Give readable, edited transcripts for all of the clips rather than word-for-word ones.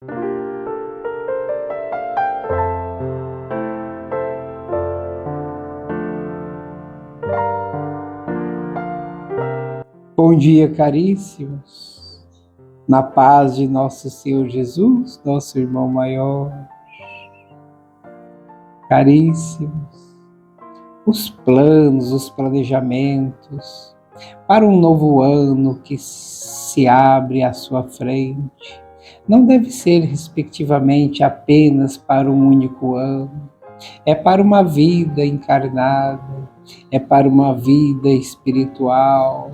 Bom dia, caríssimos, na paz de nosso Senhor Jesus, nosso irmão maior. Caríssimos, os planos, os planejamentos para um novo ano que se abre à sua frente não deve ser, respectivamente, apenas para um único ano. É para uma vida encarnada, é para uma vida espiritual,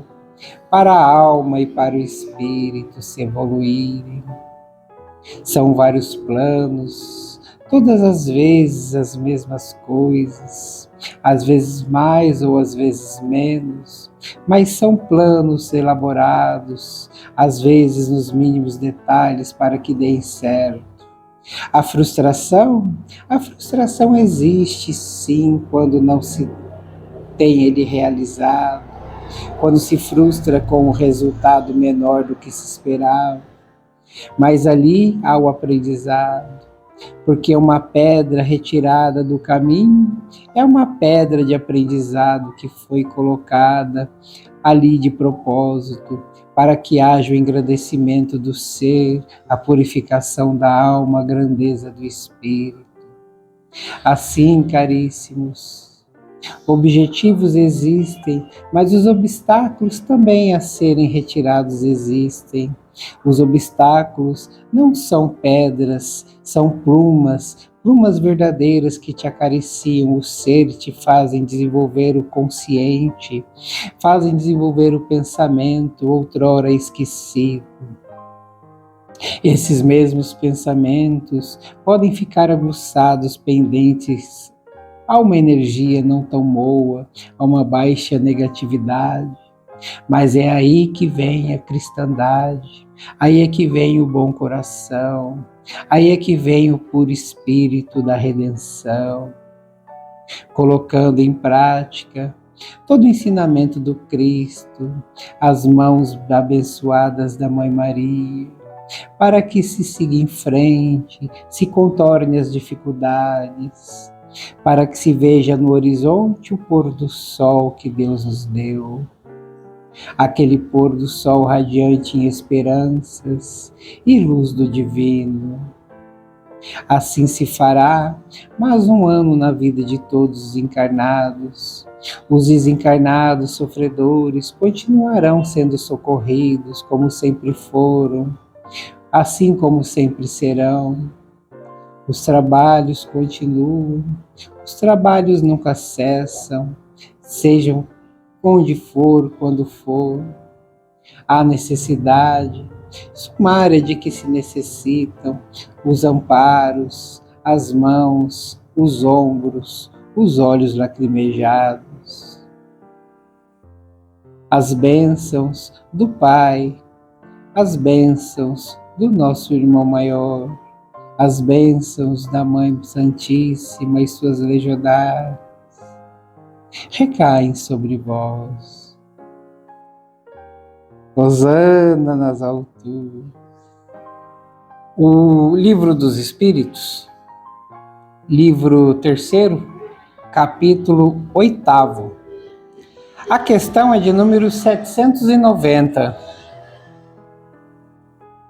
para a alma e para o espírito se evoluírem. São vários planos, todas as vezes as mesmas coisas, às vezes mais ou às vezes menos, mas são planos elaborados, às vezes nos mínimos detalhes para que deem certo. A frustração existe sim quando não se tem ele realizado, quando se frustra com o resultado menor do que se esperava. Mas ali há o aprendizado, porque uma pedra retirada do caminho é uma pedra de aprendizado que foi colocada ali de propósito, para que haja o engrandecimento do ser, a purificação da alma, a grandeza do espírito. Assim, caríssimos, objetivos existem, mas os obstáculos também a serem retirados existem. Os obstáculos não são pedras, são plumas verdadeiras que te acariciam o ser, te fazem desenvolver o consciente, fazem desenvolver o pensamento outrora esquecido. Esses mesmos pensamentos podem ficar aguçados, pendentes a uma energia não tão boa, a uma baixa negatividade, mas é aí que vem a cristandade, aí é que vem o bom coração, aí é que vem o puro espírito da redenção, colocando em prática todo o ensinamento do Cristo, as mãos abençoadas da Mãe Maria, para que se siga em frente, se contorne as dificuldades, para que se veja no horizonte o pôr do sol que Deus nos deu. Aquele pôr do sol radiante em esperanças e luz do divino. Assim se fará mais um ano na vida de todos os encarnados. Os desencarnados sofredores continuarão sendo socorridos como sempre foram, assim como sempre serão. Os trabalhos continuam, os trabalhos nunca cessam, sejam onde for, quando for. Há necessidade sumária de que se necessitam os amparos, as mãos, os ombros, os olhos lacrimejados. As bênçãos do Pai, as bênçãos do nosso irmão maior, as bênçãos da Mãe Santíssima e suas legionárias recaem sobre vós. Hosana nas alturas. O Livro dos Espíritos, livro 3º, capítulo 8º. A questão é de número 790.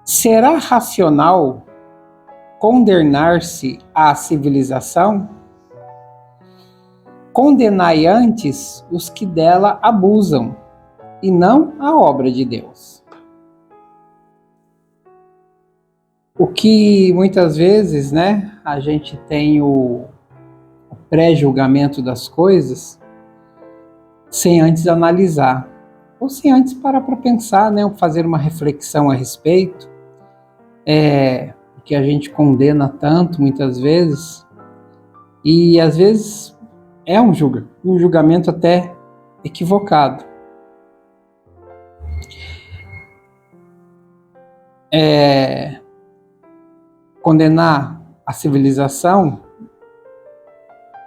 Será racional condenar-se à civilização? Condenai antes os que dela abusam, e não a obra de Deus. O que muitas vezes, a gente tem o pré-julgamento das coisas sem antes analisar, ou sem antes parar para pensar, fazer uma reflexão a respeito, que a gente condena tanto muitas vezes, e às vezes é um julgamento até equivocado. Condenar a civilização,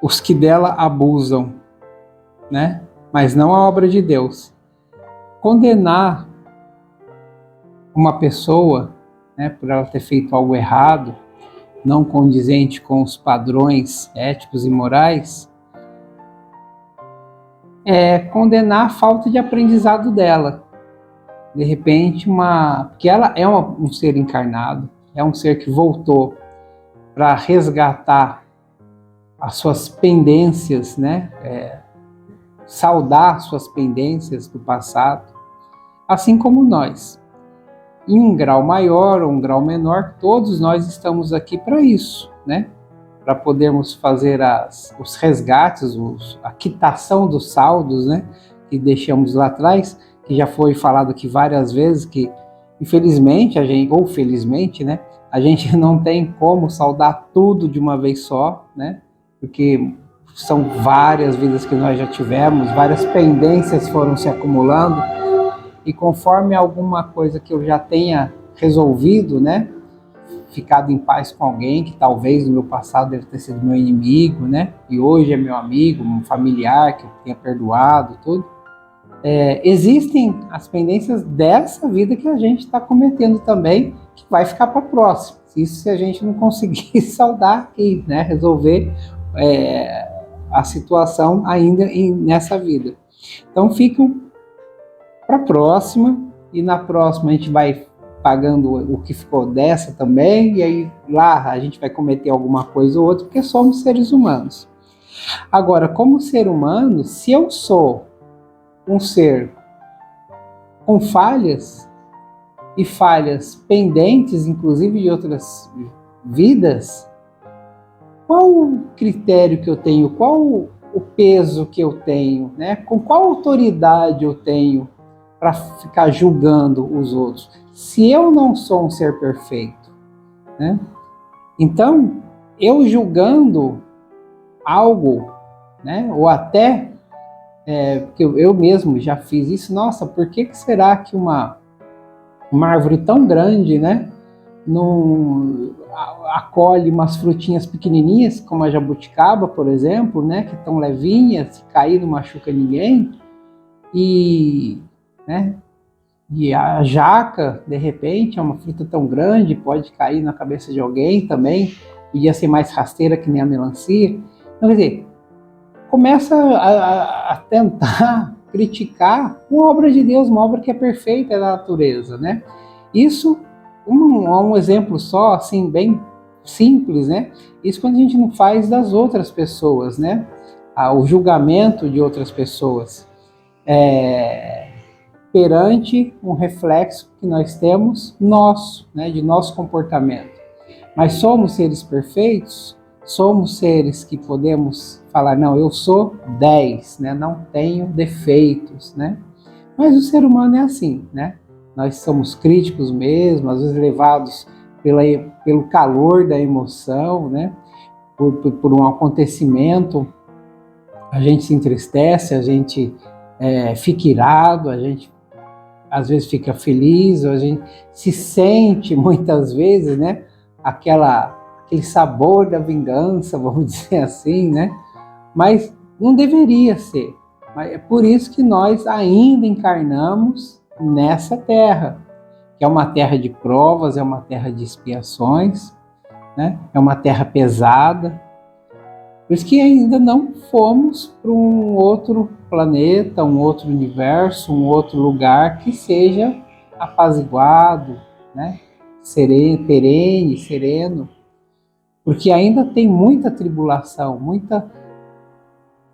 os que dela abusam, mas não a obra de Deus. Condenar uma pessoa, né, por ela ter feito algo errado, não condizente com os padrões éticos e morais, é condenar a falta de aprendizado dela. De repente, porque ela é um ser encarnado, é um ser que voltou para resgatar as suas pendências, né? Saldar suas pendências do passado, assim como nós. Em um grau maior ou um grau menor, todos nós estamos aqui para isso, né? Para podermos fazer os resgates, a quitação dos saldos, né? Que deixamos lá atrás, que já foi falado aqui várias vezes, que infelizmente, ou felizmente, né? A gente não tem como saldar tudo de uma vez só, né? Porque são várias vidas que nós já tivemos, várias pendências foram se acumulando, e conforme alguma coisa que eu já tenha resolvido, né, ficado em paz com alguém que talvez no meu passado deve ter sido meu inimigo, né, e hoje é meu amigo, um familiar que eu tenha perdoado, tudo, existem as pendências dessa vida que a gente está cometendo também, que vai ficar para a próxima. Isso se a gente não conseguir saldar aqui, né, resolver a situação ainda nessa vida. Então ficam para a próxima, e na próxima a gente vai pagando o que ficou dessa também, e aí lá a gente vai cometer alguma coisa ou outra, porque somos seres humanos. Agora, como ser humano, se eu sou um ser com falhas, e falhas pendentes, inclusive de outras vidas, qual o critério que eu tenho, qual o peso que eu tenho, né? Com qual autoridade eu tenho para ficar julgando os outros, se eu não sou um ser perfeito, né? Então, eu julgando algo, né? Ou até, porque eu mesmo já fiz isso, nossa, por que será que uma árvore tão grande, né, não acolhe umas frutinhas pequenininhas, como a jabuticaba, por exemplo, né, que tão levinhas, se cair não machuca ninguém, né, e a jaca, de repente, é uma fruta tão grande, pode cair na cabeça de alguém também, podia ser mais rasteira que nem a melancia. Então, quer dizer, começa a tentar criticar uma obra de Deus, uma obra que é perfeita da natureza, né? Isso, um exemplo só, assim, bem simples, né? Isso quando a gente não faz das outras pessoas, né? O julgamento de outras pessoas. Perante um reflexo que nós temos nosso, né, de nosso comportamento. Mas somos seres perfeitos? Somos seres que podemos falar, não, eu sou 10, né, não tenho defeitos, né? Mas o ser humano é assim, né? Nós somos críticos mesmo, às vezes levados pelo calor da emoção, né? Por um acontecimento, a gente se entristece, a gente fica irado, a gente às vezes fica feliz, a gente se sente muitas vezes, né, aquele sabor da vingança, vamos dizer assim, né, mas não deveria ser. É por isso que nós ainda encarnamos nessa terra, que é uma terra de provas, é uma terra de expiações, né, é uma terra pesada. Por isso que ainda não fomos para um outro planeta, um outro universo, um outro lugar que seja apaziguado, né? Sereno, perene, sereno, porque ainda tem muita tribulação,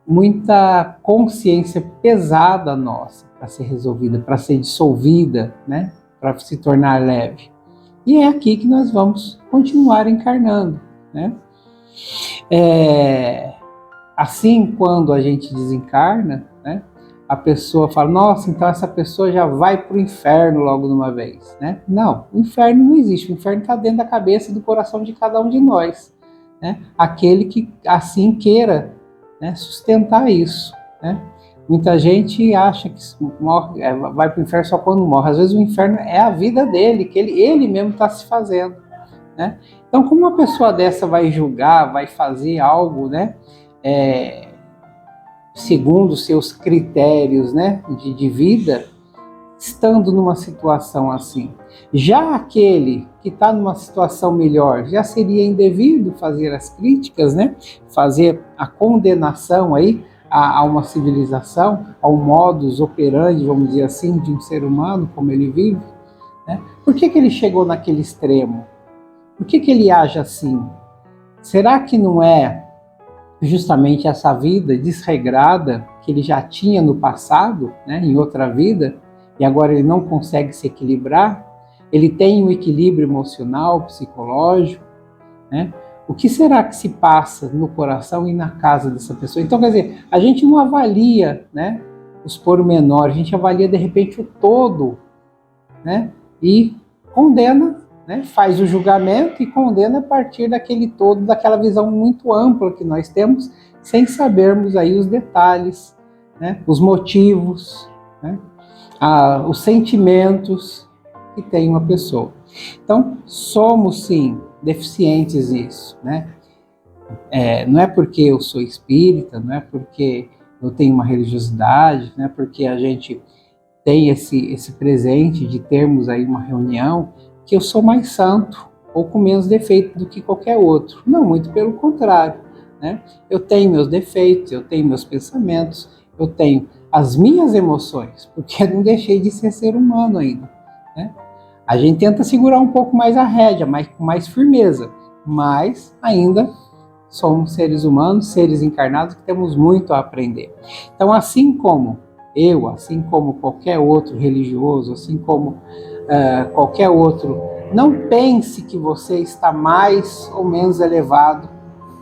muita consciência pesada nossa para ser resolvida, para ser dissolvida, né? Para se tornar leve. E é aqui que nós vamos continuar encarnando, né? Assim, quando a gente desencarna, né, a pessoa fala, nossa, então essa pessoa já vai para o inferno logo de uma vez, né? Não, o inferno não existe, o inferno está dentro da cabeça e do coração de cada um de nós, né? Aquele que assim queira, né, sustentar isso, né? Muita gente acha que morre, vai para o inferno só quando morre. Às vezes o inferno é a vida dele, que ele mesmo está se fazendo, né? Então, como uma pessoa dessa vai julgar, vai fazer algo, né, segundo seus critérios, né, de vida, estando numa situação assim? Já aquele que está numa situação melhor, já seria indevido fazer as críticas, né? Fazer a condenação aí a uma civilização, ao modus operandi, vamos dizer assim, de um ser humano, como ele vive, né? Por que ele chegou naquele extremo? Por que ele age assim? Será que não é justamente essa vida desregrada que ele já tinha no passado, né, em outra vida, e agora ele não consegue se equilibrar? Ele tem um equilíbrio emocional, psicológico, né? O que será que se passa no coração e na casa dessa pessoa? Então, quer dizer, a gente não avalia, né, os pormenores, a gente avalia de repente o todo, né, e condena, né, faz o julgamento e condena a partir daquele todo, daquela visão muito ampla que nós temos, sem sabermos aí os detalhes, né, os motivos, né, os sentimentos que tem uma pessoa. Então, somos sim deficientes nisso, né? Não é porque eu sou espírita, não é porque eu tenho uma religiosidade, não é porque a gente tem esse presente de termos aí uma reunião, que eu sou mais santo ou com menos defeito do que qualquer outro. Não, muito pelo contrário, né? Eu tenho meus defeitos, eu tenho meus pensamentos, eu tenho as minhas emoções, porque eu não deixei de ser humano ainda, né? A gente tenta segurar um pouco mais a rédea, com mais firmeza, mas ainda somos seres humanos, seres encarnados que temos muito a aprender. Então, assim como eu, assim como qualquer outro religioso, assim como qualquer outro, não pense que você está mais ou menos elevado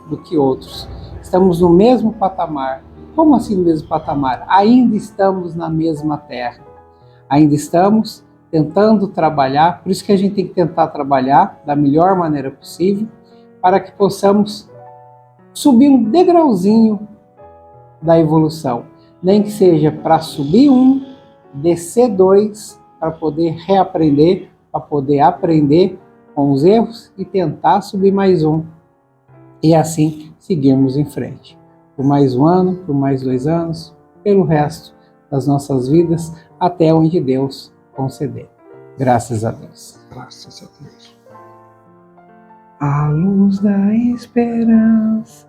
do que outros. Estamos no mesmo patamar. Como assim no mesmo patamar? Ainda estamos na mesma terra. Ainda estamos tentando trabalhar, por isso que a gente tem que tentar trabalhar da melhor maneira possível, para que possamos subir um degrauzinho da evolução. Nem que seja para subir um, descer dois, para poder reaprender, para poder aprender com os erros e tentar subir mais um. E assim seguirmos em frente. Por mais um ano, por mais 2 anos, pelo resto das nossas vidas, até onde Deus conceder. Graças a Deus. Graças a Deus. A luz da esperança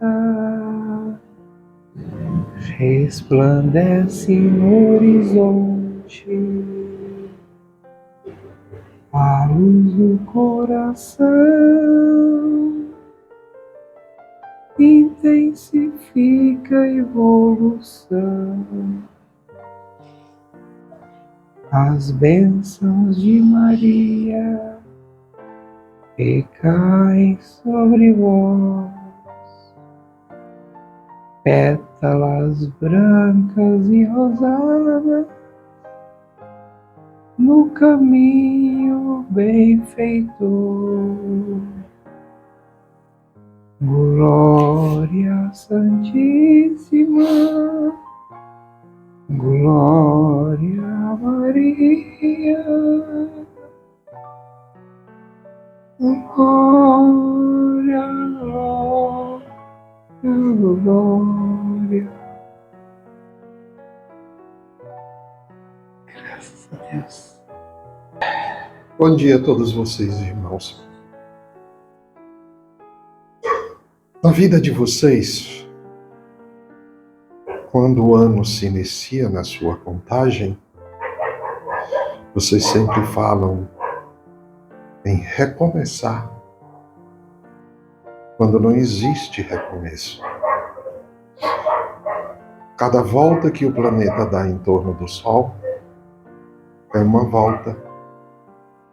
resplandece no horizonte, a luz do coração intensifica a evolução. As bênçãos de Maria recaem sobre vós, pétalas brancas e rosadas no caminho benfeitor. Glória Santíssima, glória a Maria, glória, glória, glória. Graças a Deus. Bom dia a todos vocês, irmãos. Na vida de vocês, quando o ano se inicia na sua contagem, vocês sempre falam em recomeçar, quando não existe recomeço. Cada volta que o planeta dá em torno do Sol é uma volta.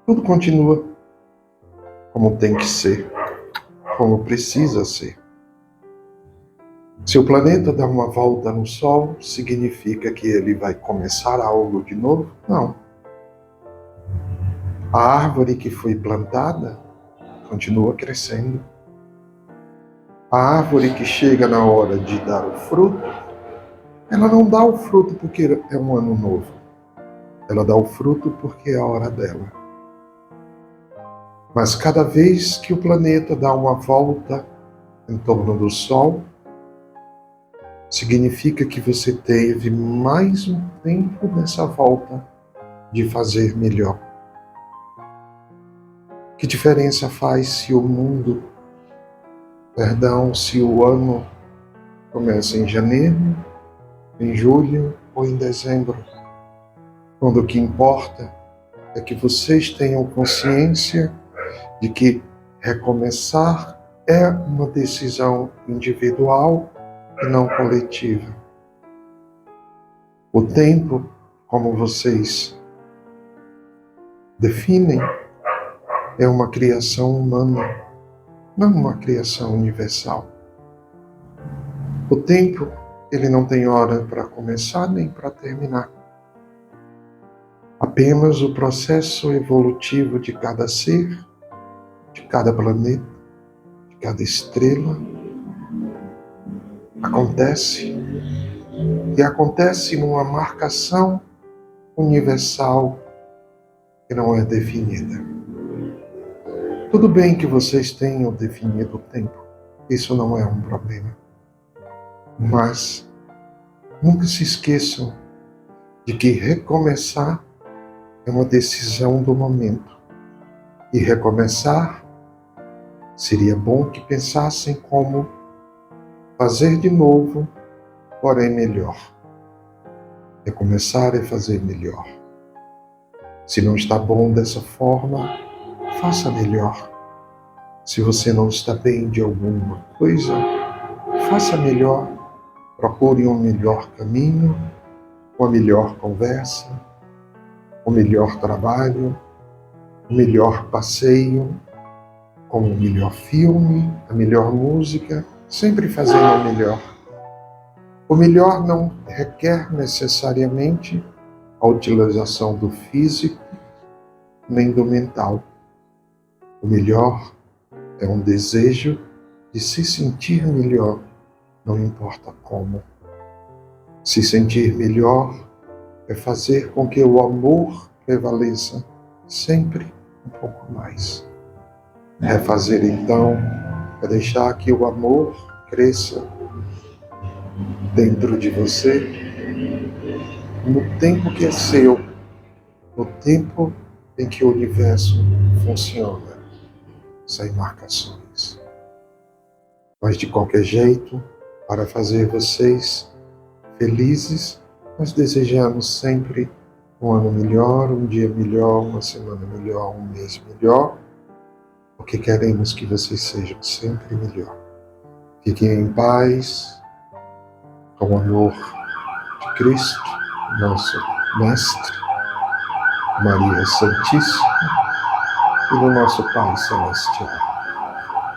Tudo continua como tem que ser, como precisa ser. Se o planeta dá uma volta no Sol, significa que ele vai começar algo de novo? Não. A árvore que foi plantada continua crescendo. A árvore que chega na hora de dar o fruto, ela não dá o fruto porque é um ano novo. Ela dá o fruto porque é a hora dela. Mas cada vez que o planeta dá uma volta em torno do Sol, significa que você teve mais um tempo nessa volta de fazer melhor. Que diferença faz se o ano começa em janeiro, em julho ou em dezembro? Quando o que importa é que vocês tenham consciência de que recomeçar é uma decisão individual e não coletiva. O tempo, como vocês definem, é uma criação humana, não uma criação universal. O tempo, ele não tem hora para começar nem para terminar. Apenas o processo evolutivo de cada ser, de cada planeta, de cada estrela, acontece numa marcação universal que não é definida. Tudo bem que vocês tenham definido o tempo, isso não é um problema. Mas nunca se esqueçam de que recomeçar é uma decisão do momento. E recomeçar, seria bom que pensassem como fazer de novo, porém melhor. Recomeçar é fazer melhor. Se não está bom dessa forma, faça melhor. Se você não está bem de alguma coisa, faça melhor. Procure um melhor caminho, uma melhor conversa, um melhor trabalho, um melhor passeio, com o melhor filme, a melhor música, sempre fazendo o melhor. O melhor não requer necessariamente a utilização do físico nem do mental. O melhor é um desejo de se sentir melhor, não importa como. Se sentir melhor é fazer com que o amor prevaleça sempre um pouco mais. Refazer então é deixar que o amor cresça dentro de você no tempo que é seu, no tempo em que o universo funciona, sem marcações. Mas de qualquer jeito, para fazer vocês felizes, nós desejamos sempre um ano melhor, um dia melhor, uma semana melhor, um mês melhor, porque queremos que vocês sejam sempre melhor. Fiquem em paz, com o amor de Cristo, nosso Mestre, Maria Santíssima e do nosso Pai Celestial.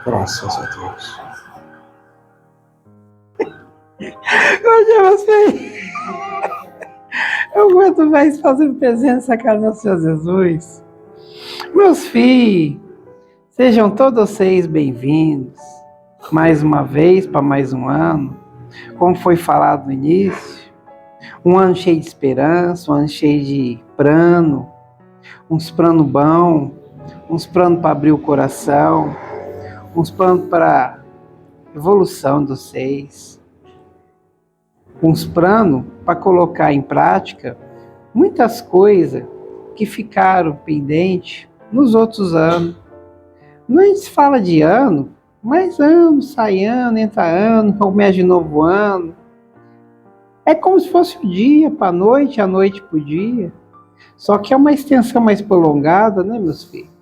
Graças a Deus. Eu aguento mais fazer presença a casa do Senhor Jesus. Meus filhos, sejam todos vocês bem-vindos mais uma vez para mais um ano. Como foi falado no início, um ano cheio de esperança, um ano cheio de plano, uns planos bons, uns planos para abrir o coração, uns planos para evolução de vocês, uns planos para colocar em prática muitas coisas que ficaram pendentes nos outros anos. Não a gente fala de ano, mas ano, sai ano, entra ano, começa de novo ano. É como se fosse o dia para a noite para o dia. Só que é uma extensão mais prolongada, né, meus filhos?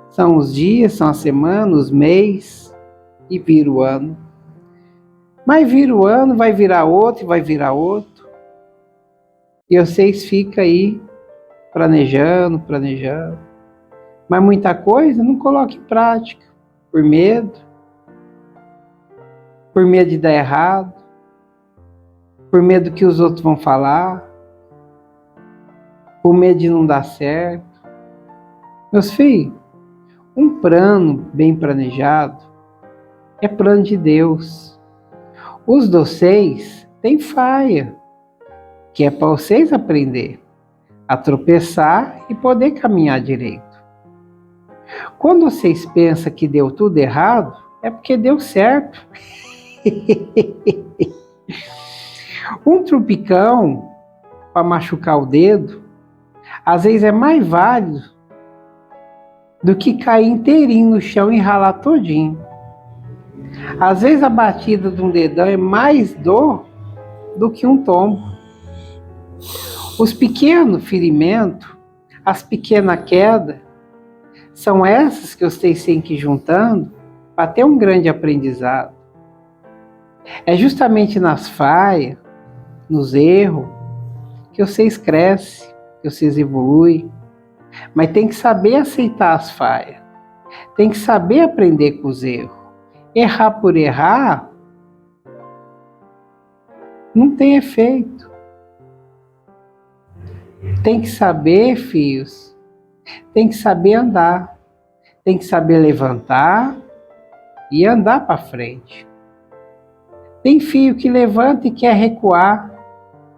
São os dias, são as semanas, os meses, e vira o ano. Mas vira o ano, vai virar outro, e vai virar outro. E vocês ficam aí planejando. Mas muita coisa não coloca em prática, por medo de dar errado, por medo que os outros vão falar, por medo de não dar certo. Meus filhos, um plano bem planejado é plano de Deus. Os de vocês têm falha, que é para vocês aprender a tropeçar e poder caminhar direito. Quando vocês pensam que deu tudo errado, é porque deu certo. Um trupicão para machucar o dedo, Às vezes é mais válido do que cair inteirinho no chão e ralar todinho. Às vezes a batida de um dedão é mais dor do que um tombo. Os pequenos ferimentos, as pequenas quedas, são essas que vocês têm que ir juntando para ter um grande aprendizado. É justamente nas falhas, nos erros, que vocês crescem, que vocês evoluem. Mas tem que saber aceitar as falhas. Tem que saber aprender com os erros. Errar por errar não tem efeito. Tem que saber, filhos, tem que saber andar. Tem que saber levantar e andar para frente. Tem filho que levanta e quer recuar,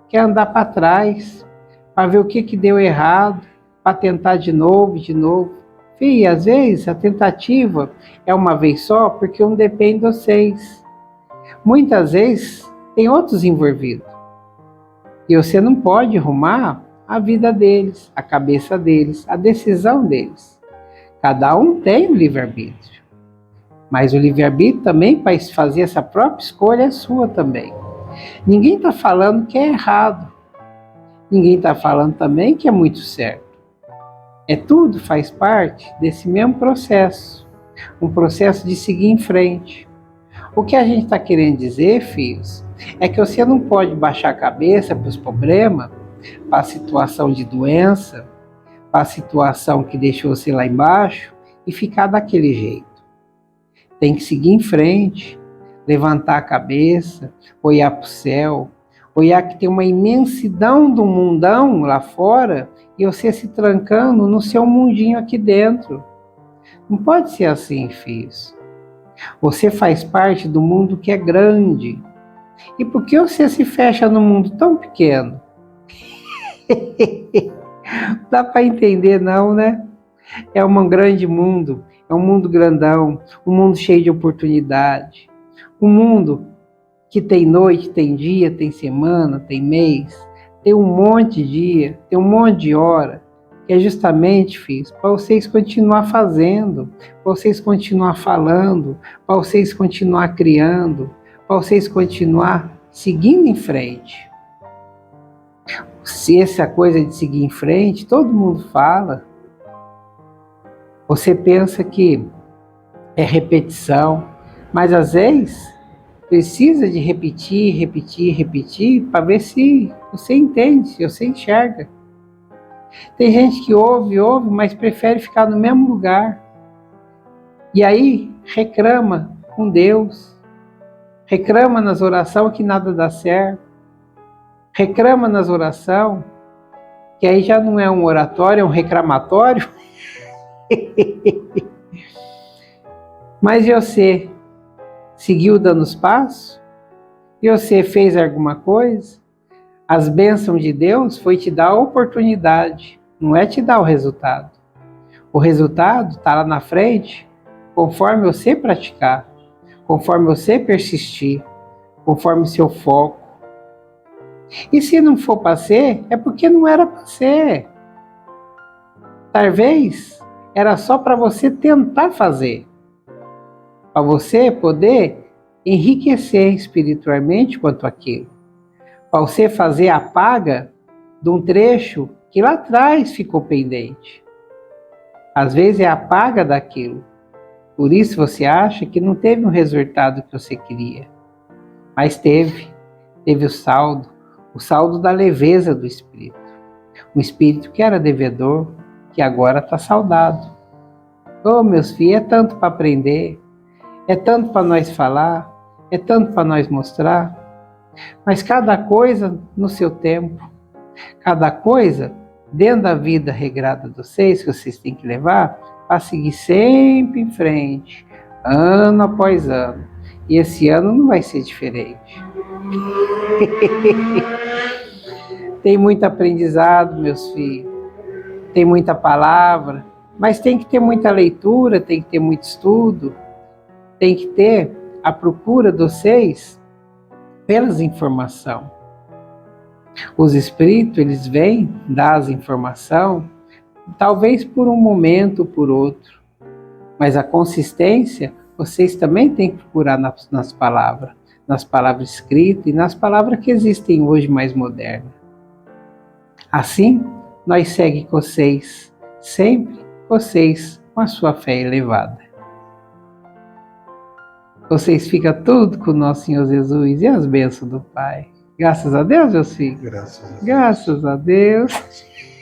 quer andar para trás, para ver o que deu errado, para tentar de novo, de novo. Filho, às vezes a tentativa é uma vez só porque um depende de vocês. Muitas vezes tem outros envolvidos. E você não pode arrumar a vida deles, a cabeça deles, a decisão deles. Cada um tem o livre-arbítrio. Mas o livre-arbítrio também, para fazer essa própria escolha, é sua também. Ninguém está falando que é errado. Ninguém está falando também que é muito certo. Tudo faz parte desse mesmo processo. Um processo de seguir em frente. O que a gente está querendo dizer, filhos, é que você não pode baixar a cabeça para os problemas, para a situação de doença, para a situação que deixou você lá embaixo e ficar daquele jeito. Tem que seguir em frente, levantar a cabeça, olhar para o céu, olhar que tem uma imensidão do mundão lá fora e você se trancando no seu mundinho aqui dentro. Não pode ser assim, filhos. Você faz parte do mundo que é grande. E por que você se fecha no mundo tão pequeno? Dá para entender não, né? É um grande mundo, é um mundo grandão, um mundo cheio de oportunidade. Um mundo que tem noite, tem dia, tem semana, tem mês, tem um monte de dia, tem um monte de hora, que é justamente, filhos, para vocês continuar fazendo, para vocês continuar falando, para vocês continuar criando, para vocês continuar seguindo em frente. Se essa coisa de seguir em frente, todo mundo fala. Você pensa que é repetição, mas às vezes precisa de repetir, repetir, repetir, para ver se você entende, se você enxerga. Tem gente que ouve, mas prefere ficar no mesmo lugar. E aí reclama com Deus, reclama nas orações que nada dá certo, reclama nas orações, que aí já não é um oratório, é um reclamatório. Mas e você seguiu dando os passos? E você fez alguma coisa? As bênçãos de Deus foi te dar a oportunidade, não é te dar o resultado. O resultado está lá na frente, conforme você praticar, conforme você persistir, conforme seu foco. E se não for para ser, é porque não era para ser. Talvez era só para você tentar fazer, para você poder enriquecer espiritualmente quanto àquilo, para você fazer a paga de um trecho que lá atrás ficou pendente. Às vezes é a paga daquilo, por isso você acha que não teve um resultado que você queria, mas teve o saldo da leveza do espírito, um espírito que era devedor, que agora está saudado. Oh, meus filhos, é tanto para aprender, é tanto para nós falar, é tanto para nós mostrar, mas cada coisa no seu tempo, cada coisa dentro da vida regrada de vocês, que vocês têm que levar, para seguir sempre em frente, ano após ano. E esse ano não vai ser diferente. Tem muito aprendizado, meus filhos, tem muita palavra, mas tem que ter muita leitura, tem que ter muito estudo, tem que ter a procura de vocês pelas informações. Os espíritos, eles vêm dar as informação, talvez por um momento ou por outro, mas a consistência vocês também têm que procurar nas palavras escritas e nas palavras que existem hoje mais modernas. Assim, nós seguimos com vocês, sempre vocês com a sua fé elevada. Vocês ficam tudo com o nosso Senhor Jesus e as bênçãos do Pai. Graças a Deus, meus filhos. Graças a Deus. Graças a Deus.